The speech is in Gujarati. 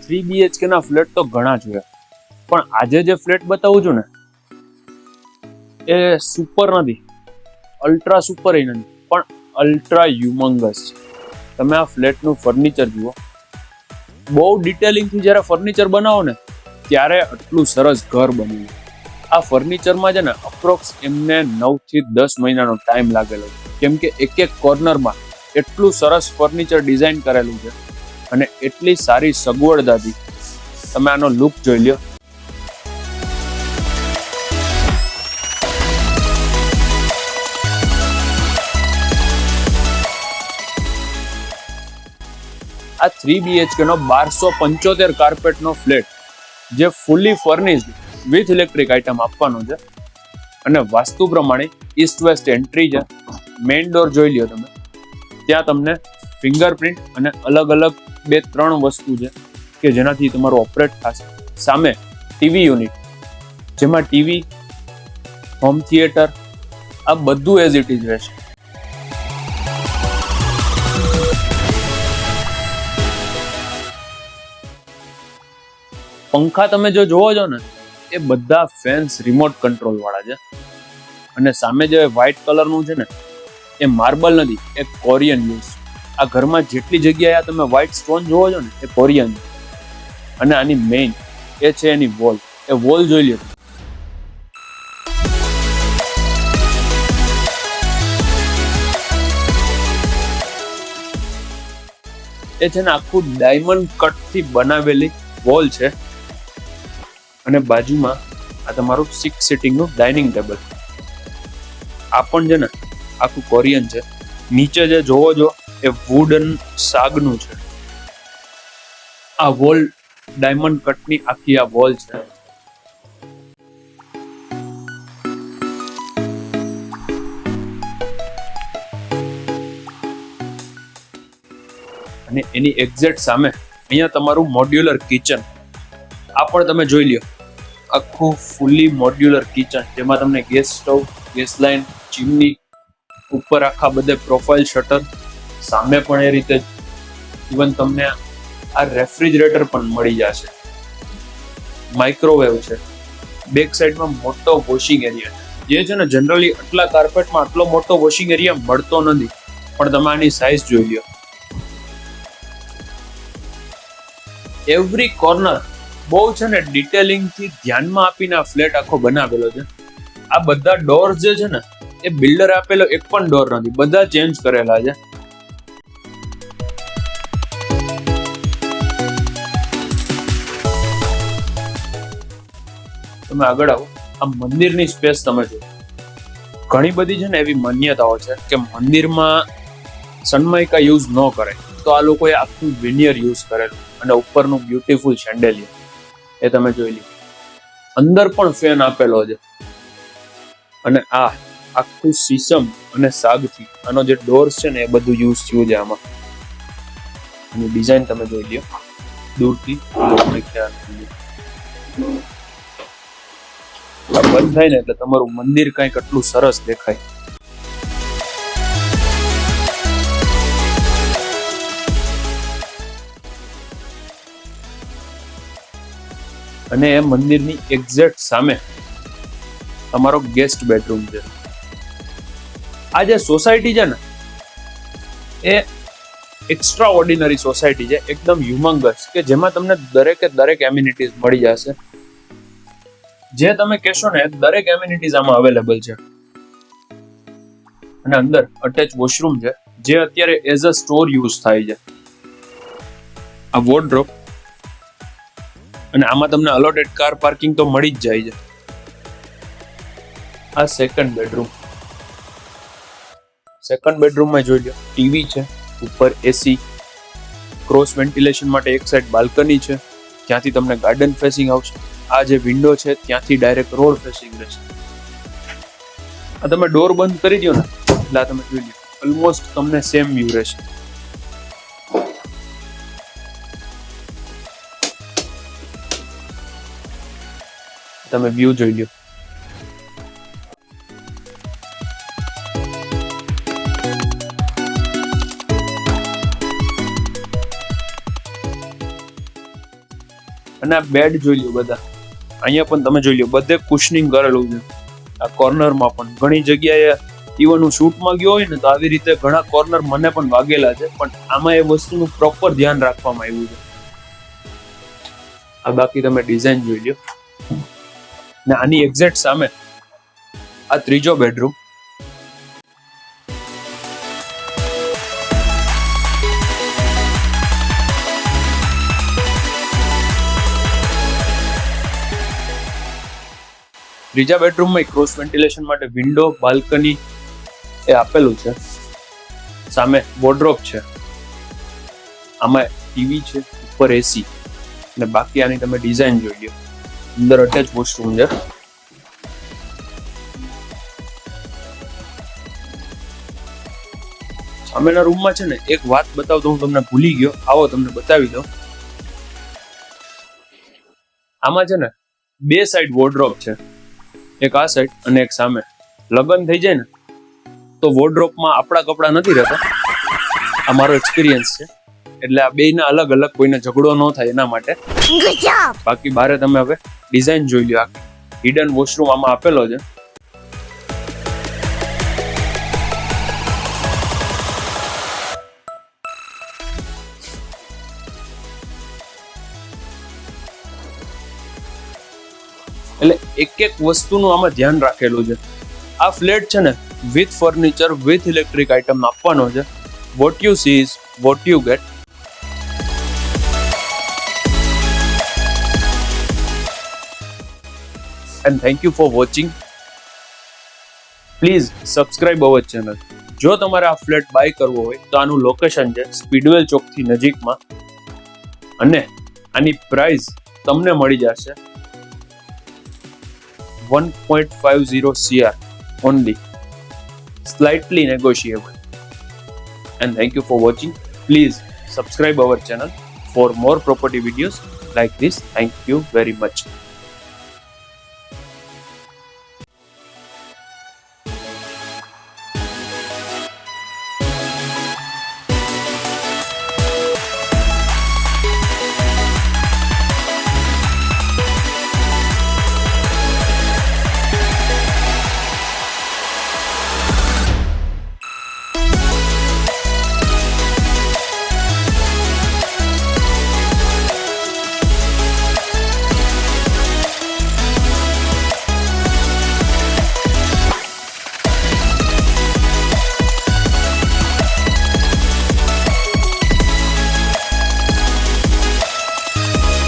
3 BHK ના ફ્લેટ તો ઘણા જોયા, પણ આજે જે ફ્લેટ બતાવું છું ને એ સુપર નથી, અલ્ટ્રા સુપર નથી, પણ અલ્ટ્રા હ્યુમંગસ છે. તમે આ ફ્લેટનું ફર્નિચર જુઓ, બહુ ડિટેલિંગથી જ્યારે ફર્નિચર બનાવો ને ત્યારે આટલું સરસ ઘર બન્યું. આ ફર્નિચરમાં છે ને અપ્રોક્સ એમને 9 થી 10 મહિનાનો ટાઈમ લાગેલો છે, કેમ કે એક એક કોર્નરમાં એટલું સરસ ફર્નિચર ડિઝાઇન કરેલું છે અને એટલી સારી સગવડતાથી. તમે આનો લુક જોઈ લ્યો. આ 3 BHK નો 1275 કાર્પેટનો ફ્લેટ જે ફૂલી ફર્નિશ્ડ વિથ ઇલેક્ટ્રિક આઇટમ આપવાનો છે અને વાસ્તુ પ્રમાણે ઈસ્ટ વેસ્ટ એન્ટ્રી છે. મેઇન ડોર જોઈ લ્યો તમે, ત્યાં તમને ફિંગરપ્રિન્ટ અને અલગ અલગ 2-3 વસ્તુ છે કે જેનાથી તમારું ઓપરેટ થશે. સામે ટીવી યુનિટ, જેમાં ટીવી, હોમ થિયેટર, આ બધું એઝ ઇટ ઇઝ રહેશે. પંખા તમે જો જોવો છો ને એ બધા ફેન્સ રિમોટ કંટ્રોલ વાળા છે અને સામે જે વ્હાઇટ કલરનું છે ને એ માર્બલ નથી, એ કોરિયન યુઝ. આ ઘરમાં જેટલી જગ્યાએ તમે વ્હાઇટ સ્ટોન જોવો છો ને એ કોરિયન છે. અને આની મેઇન એ છે એની વોલ. એ વોલ જોઈ લો. એ છે ને આખું ડાયમંડ કટ થી બનાવેલી વોલ છે અને બાજુમાં આ તમારું 6 સીટિંગનું ડાઇનિંગ ટેબલ. આ પણ છે ને આખું કોરિયન છે. નીચે જે જોવો છો એ વુડન સાગનું છે. આ વોલ ડાયમંડ કટની આખી આ વોલ છે. અને એની એક્ઝેક્ટ સામે અહીંયા તમારું મોડ્યુલર કિચન. આ પણ તમે જોઈ લ્યો, આખું ફૂલી મોડ્યુલર કિચન, જેમાં તમને gas stove, gas line, chimney, ઉપર આખા બધે પ્રોફાઇલ શટર, સામે પણ એ રીતે ઇવન તમને આ રેફ્રિજરેટર પણ મળી જશે. માઇક્રોવેવ છે. બેક સાઈડમાં મોટો વોશિંગ એરિયા છે, જે છે ને જનરલી આટલા કાર્પેટમાં આટલો મોટો વોશિંગ એરિયા મળતો નથી, પણ તમે આની સાઇઝ જોઈ લ્યો. એવરી કોર્નર બહુ છે ને ડિટેલિંગથી ધ્યાનમાં આપીને આ ફ્લેટ આખો બનાવેલો છે. આ બધા ડોર જે છે ને એ બિલ્ડર આપેલો એક પણ ડોર નથી, બધા ચેન્જ કરેલા છે. તમે આગળ આવો. આ મંદિરની સ્પેસ તમે જો. ઘણી બધી છે ને એવી માન્યતાઓ છે કે મંદિરમાં સનમાઇકા યુઝ ન કરે, તો આ લોકોએ આખું વિનિયર યુઝ કરેલું અને ઉપરનું બ્યુટીફુલ શેન્ડેલિયર એ તમે જોઈ લો. અંદર પણ ફેન આપેલો છે અને આ આખું સીસમ અને સાગથી આનો જે ડોર્સ છે ને એ બધું યુઝ થયું છે આમાં. અને ડિઝાઇન તમે જોઈ લ્યો દૂરથી. બંધ થાય ને એટલે તમારું મંદિર કંઈક એટલું સરસ દેખાય. અને એ મંદિરની એક્ઝેક્ટ સામે તમારો ગેસ્ટ બેડરૂમ છે. આ જે સોસાયટી છે ને એ એક્સ્ટ્રા ઓર્ડિનરી સોસાયટી છે, એકદમ હ્યુમંગસ, કે જેમાં તમને દરેકે દરેક એમ્યુનિટીઝ મળી જશે. જે તમે કહેશો ને દરેક એમ્યુનિટીઝ આમાં અવેલેબલ છે. અને અંદર અટેચ વોશરૂમ છે, જે અત્યારે એઝ અ સ્ટોર યુઝ થાય છે. આ વોર્ડરોબ, અને આમાં તમને અલોટેડ કાર પાર્કિંગ તો મળી જ જાય છે. આ સેકન્ડ બેડરૂમ. સેકન્ડ બેડરૂમમાં જોઈ લો ટીવી છે, ઉપર એસી, ક્રોસ વેન્ટિલેશન માટે એક સાઈડ બાલ્કની છે, ત્યાંથી તમને ગાર્ડન ફેસિંગ આવશે. આ જે વિન્ડો છે ત્યાંથી ડાયરેક્ટ રોડ ફેસિંગ રહેશે. આ તમે ડોર બંધ કરી દો ને એટલે આ તમે જોઈ લો ઓલમોસ્ટ તમને સેમ વ્યૂ રહેશે. તમે વ્યૂ જોઈ લો. અને આ બેડ જોઈ લો બધા, અહીંયા પણ તમે જોઈ લો બધે કુશનિંગ કરેલું છે. આ કોર્નરમાં પણ ઘણી જગ્યાએ ઇવન હું શૂટમાં ગયો હોય ને તો આવી રીતે ઘણા કોર્નર મને પણ વાગેલા છે, પણ આમાં એ વસ્તુનું પ્રોપર ધ્યાન રાખવામાં આવ્યું છે. આ બાકી તમે ડિઝાઇન જોઈ લો ને આની એક્ઝેક્ટ સામે આ ત્રીજો બેડરૂમ. ત્રીજા બેડરૂમમાં ક્રોસ વેન્ટિલેશન માટે વિન્ડો, બાલ્કની એ આપેલું છે. સામે વોર્ડરોબ છે, આમાં ટીવી છે, ઉપર એસી અને બાકી આની તમે ડિઝાઇન જોઈ લો. અંદર અટેચ વોશરૂમ છે. સામેના રૂમમાં છે ને એક વાત બતાવતો હું તમને ભૂલી ગયો, આવો તમને બતાવી દઉં. આમાં છે ને બે સાઈડ વોર્ડરોબ છે, એક આ સાઈડ અને એક સામે. લગ્ન થઈ જાય ને તો વોર્ડરોબમાં આપણા કપડા નથી રહેતા, આ મારો એક્સપિરિયન્સ છે. એટલે આ બેયના અલગ અલગ, કોઈને ઝઘડો ન થાય એના માટે. બાકી બારે તમે હવે ડિઝાઇન જોઈ લો. આ હિડન વોશરૂમ આમાં આપેલો છે. એટલે એક એક વસ્તુનું આમાં ધ્યાન રાખેલું છે. આ ફ્લેટ છે ને with furniture, with electric item આપવાનો છે. What you she is what you get. And thank you for watching. Please subscribe our channel. જો તમારે આ ફ્લેટ બાય કરવો હોય તો આનું લોકેશન છે સ્પીડવેલ ચોકથી નજીકમાં, અને આની પ્રાઇસ તમને મળી જશે 1.50 CR only, slightly negotiable. And thank you for watching. Please subscribe our channel for more property videos like this. Thank you very much.